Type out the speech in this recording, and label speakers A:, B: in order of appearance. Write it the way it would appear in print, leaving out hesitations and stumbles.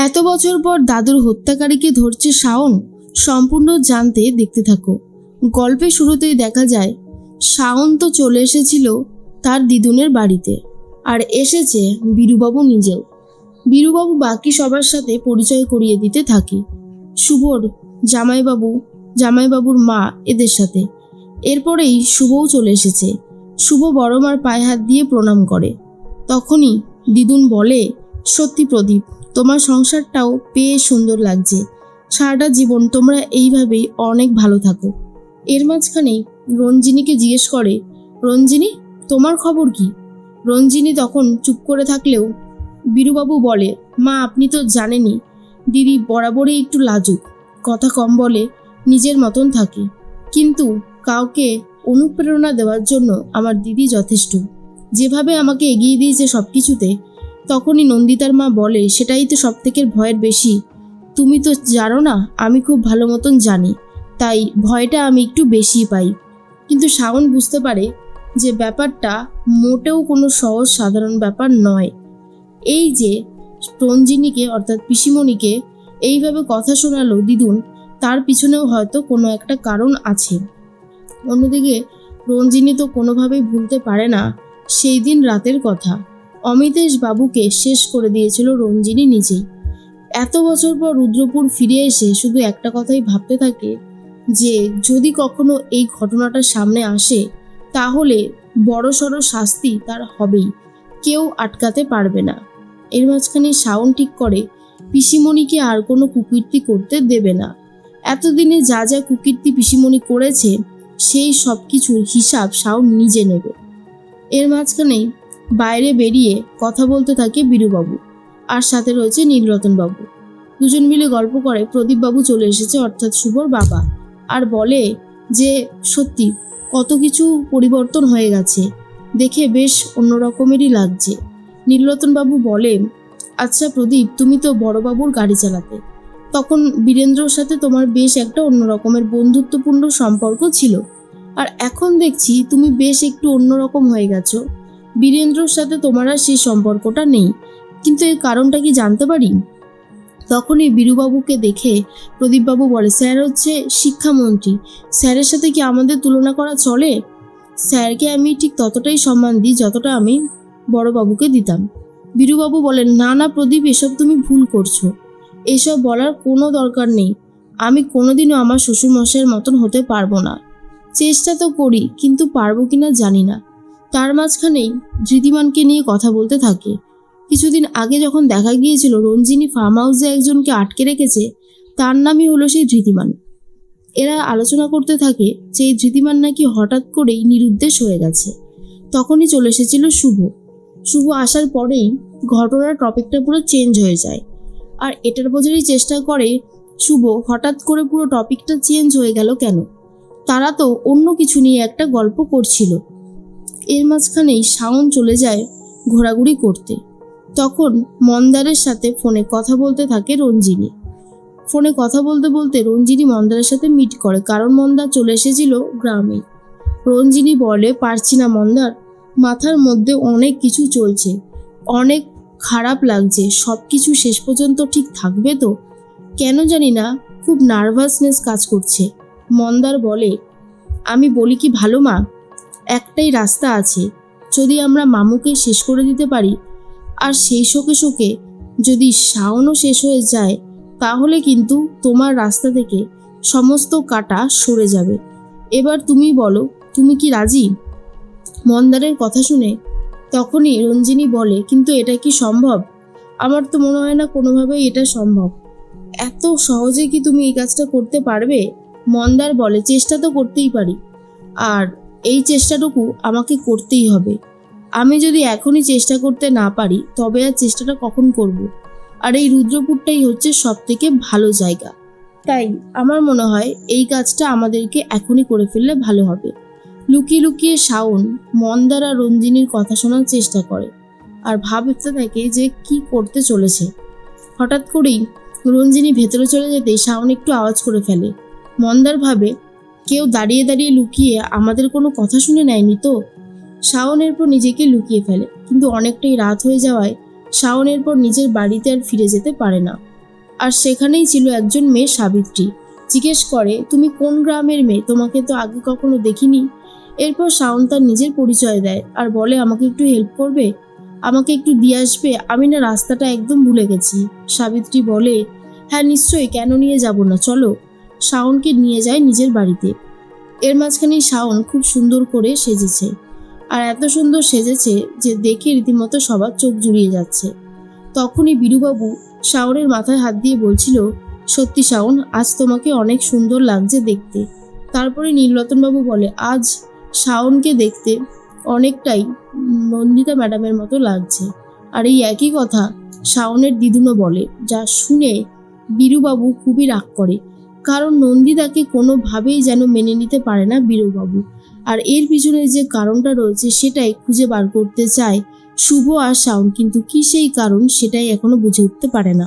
A: এত বছর পর দাদুর হত্যাকারীকে ধরছে শাওন, সম্পূর্ণ জানতে দেখতে থাকো। গল্পের শুরুতেই দেখা যায় শাওন তো চলে এসেছিল তার দিদুনের বাড়িতে, আর এসেছে বীরুবাবু নিজেও। বীরুবাবু বাকি সবার সাথে পরিচয় করিয়ে দিতে থাকে, শুভর জামাইবাবুর মা এদের সাথে। এরপরেই শুভও চলে এসেছে। শুভ বড় মার পায়ে হাত দিয়ে প্রণাম করে। তখনই দিদুন বলে, সত্যি প্রদীপ, তোমার সংসারটাও বেশ সুন্দর লাগছে। সারাটা জীবন তোমরা এইভাবেই অনেক ভালো থাকো। এর মাঝখানেই রঞ্জিনীকে জিজ্ঞেস করে, রঞ্জিনী, তোমার খবর কি? রঞ্জিনী তখন চুপ করে থাকলেও বীরুবাবু বলে, মা আপনি তো জানেনই, দিদি বরাবরই একটু লাজুক, কথা কম বলে, নিজের মতন থাকে, কিন্তু কাউকে অনুপ্রেরণা দেওয়ার জন্য আমার দিদি যথেষ্ট। যেভাবে আমাকে এগিয়ে দিয়েছে সব কিছুতে। তখনই নন্দিতার মা বলে, সেটাই তো সব থেকে ভয়ের বেশি। তুমি তো জানো না, আমি খুব ভালো মতন জানি, তাই ভয়টা আমি একটু বেশি পাই। কিন্তু শাওন বুঝতে পারে যে ব্যাপারটা মোটেও কোনো সহজ সাধারণ ব্যাপার নয়। এই যে রঞ্জিনীকে অর্থাৎ পিসিমণিকে এইভাবে কথা শোনালো দিদুন, তার পিছনেও হয়তো কোনো একটা কারণ আছে। অন্যদিকে রঞ্জিনী তো কোনোভাবেই ভুলতে পারে না সেই দিন রাতের কথা। অমিতেশ বাবুকে শেষ করে দিয়েছিল রঞ্জিনী নিজেই। এত বছর পর রুদ্রপুর ফিরে এসে শুধু একটা কথাই ভাবতে থাকে যে যদি কখনো এই ঘটনাটা সামনে আসে তাহলে বড়সড় শাস্তি তার হবেই, কেউ আটকাতে পারবে না। এর মাঝখানে শাওন ঠিক করে পিসিমণিকে আর কোনো কুকীর্তি করতে দেবে না। এতদিনে যা যা কুকীর্তি পিসিমণি করেছে সেই সব কিছুর হিসাব শাওন নিজে নেবে। এর মাঝখানেই বাইরে বেরিয়ে কথা বলতে থাকে বীরুবাবু, আর সাথে রয়েছে নীলরতনবাবু। দুজন মিলে গল্প করে প্রদীপবাবু চলে এসেছে অর্থাৎ শুভর বাবা, আর বলে যে সত্যি কত কিছু পরিবর্তন হয়ে গেছে, দেখে বেশ অন্যরকমেরই লাগছে। নীলরতনবাবু বলে, আচ্ছা প্রদীপ, তুমি তো বড়বাবুর গাড়ি চালাতে, তখন বীরেন্দ্রর সাথে তোমার বেশ একটা অন্যরকমের বন্ধুত্বপূর্ণ সম্পর্ক ছিল, আর এখন দেখছি তুমি বেশ একটু অন্যরকম হয়ে গেছো। বীরেন্দ্রর সাথে তোমার আর সেই সম্পর্কটা নেই, কিন্তু এর কারণটা কি জানতে পারি? তখনই বীরুবাবুকে দেখে প্রদীপবাবু বলে, স্যার হচ্ছে শিক্ষামন্ত্রী, স্যারের সাথে কি আমাদের তুলনা করা চলে? স্যারকে আমি ঠিক ততটাই সম্মান দিই যতটা আমি বড়বাবুকে দিতাম। বীরুবাবু বলেন, না না প্রদীপ, এসব তুমি ভুল করছো, এসব বলার কোনো দরকার নেই। আমি কোনোদিনও আমার শ্বশুরমশাইয়ের মতন হতে পারবো না। চেষ্টা তো করি, কিন্তু পারবো কিনা জানি না। তার মাঝখানেই ধৃতিমানকে নিয়ে কথা বলতে থাকে। কিছুদিন আগে যখন দেখা গিয়েছিল রঞ্জিনী ফার্ম হাউসে একজনকে আটকে রেখেছে, তার নামই হলো সেই ধৃতিমান। এরা আলোচনা করতে থাকে যে এই ধৃতিমান নাকি হঠাৎ করেই নিরুদ্দেশ হয়ে গেছে। তখনই চলে এসেছিল শুভ আসার পরেই ঘটনার টপিকটা পুরো চেঞ্জ হয়ে যায়, আর এটার বোঝারই চেষ্টা করে শুভ হঠাৎ করে পুরো টপিকটা চেঞ্জ হয়ে গেল কেন। তারা তো অন্য কিছু নিয়ে একটা গল্প করছিল। এর মাঝখানেই শাওন চলে যায় ঘোরাঘুরি করতে। তখন মন্দারের সাথে ফোনে কথা বলতে থাকে রঞ্জিনী। ফোনে কথা বলতে বলতে রঞ্জিনী মন্দারের সাথে মিট করে, কারণ মন্দার চলে এসেছিল গ্রামে। রঞ্জিনী বলে, পারছি না মন্দার, মাথার মধ্যে অনেক কিছু চলছে, অনেক খারাপ লাগছে, সব কিছু শেষ পর্যন্ত ঠিক থাকবে তো? কেন জানি না, খুব নার্ভাসনেস কাজ করছে। মন্দার বলে, আমি বলি কি ভালো মা, একটাই রাস্তা আছে, যদি আমরা মামুকে শেষ করে দিতে পারি, আর সেই শোকে শোকে যদি শাওনও শেষ হয়ে যায়, তাহলে কিন্তু তোমার রাস্তা থেকে সমস্ত কাঁটা সরে যাবে। এবার তুমি বলো, তুমি কি রাজি? মন্দারের কথা শুনে তখনই রঞ্জিনী বলে, কিন্তু এটা কি সম্ভব? আমার তো মনে হয় না কোনোভাবেই এটা সম্ভব। এত সহজে কি তুমি এই কাজটা করতে পারবে? মন্দার বলে, চেষ্টা তো করতেই পারি, আর এই চেষ্টাটুকু আমাকে করতেই হবে। আমি যদি এখনই চেষ্টা করতে না পারি তবে আর চেষ্টাটা কখন করব? আর এই রুদ্রপুরটাই হচ্ছে সব থেকে ভালো জায়গা, তাই আমার মনে হয় এই কাজটা আমাদেরকে এখনই করে ফেললে ভালো হবে। লুকিয়ে লুকিয়ে শাওন মন্দার আর রঞ্জিনীর কথা শোনার চেষ্টা করে, আর ভাবতে থাকে যে কি করতে চলেছে। হঠাৎ করেই রঞ্জিনী ভেতরে চলে যেতেই শাওন একটু আওয়াজ করে ফেলে। মন্দার ভাবে, কেউ দাঁড়িয়ে দাঁড়িয়ে লুকিয়ে আমাদের কোনো কথা শুনে নেয়নি তো? শাওন এরপর নিজেকে লুকিয়ে ফেলে, কিন্তু অনেকটাই রাত হয়ে যাওয়ায় শাওন এরপর নিজের বাড়িতে আর ফিরে যেতে পারে না। আর সেখানেই ছিল একজন মেয়ে, সাবিত্রী। জিজ্ঞেস করে, তুমি কোন গ্রামের মেয়ে? তোমাকে তো আগে কখনো দেখিনি। এরপর শাওন তার নিজের পরিচয় দেয় আর বলে, আমাকে একটু হেল্প করবে, আমাকে একটু দিয়ে আসবে, আমি না রাস্তাটা একদম ভুলে গেছি। সাবিত্রী বলে, হ্যাঁ নিশ্চয়ই, কেন নিয়ে যাব না, চলো। শাওনকে নিয়ে যায় নিজের বাড়িতে। এর মাঝখানেই শাওন খুব সুন্দর করে সেজেছে, আর এত সুন্দর সেজেছে যে দেখে রীতিমতো সবার চোখ জুড়িয়ে যাচ্ছে। তখনই বীরুবাবু শাওনের মাথায় হাত দিয়ে বলছিল, সত্যি শাওন, আজ তোমাকে অনেক সুন্দর লাগছে দেখতে। তারপরে নীলরতনবাবু বলে, আজ শাওনকে দেখতে অনেকটাই নন্দিতা ম্যাডামের মতো লাগছে। আর এই একই কথা শাওনের দিদুনও বলে, যা শুনে বীরুবাবু খুবই রাগ করে, কারণ নন্দিতাকে কোনোভাবেই যেন মেনে নিতে পারে না বীরুবাবু। আর এর পিছনে যে কারণটা রয়েছে সেটাই খুঁজে বার করতে চায় শুভ আর শাওন, কিন্তু কি সেই কারণ সেটাই এখনো বুঝে উঠতে পারে না।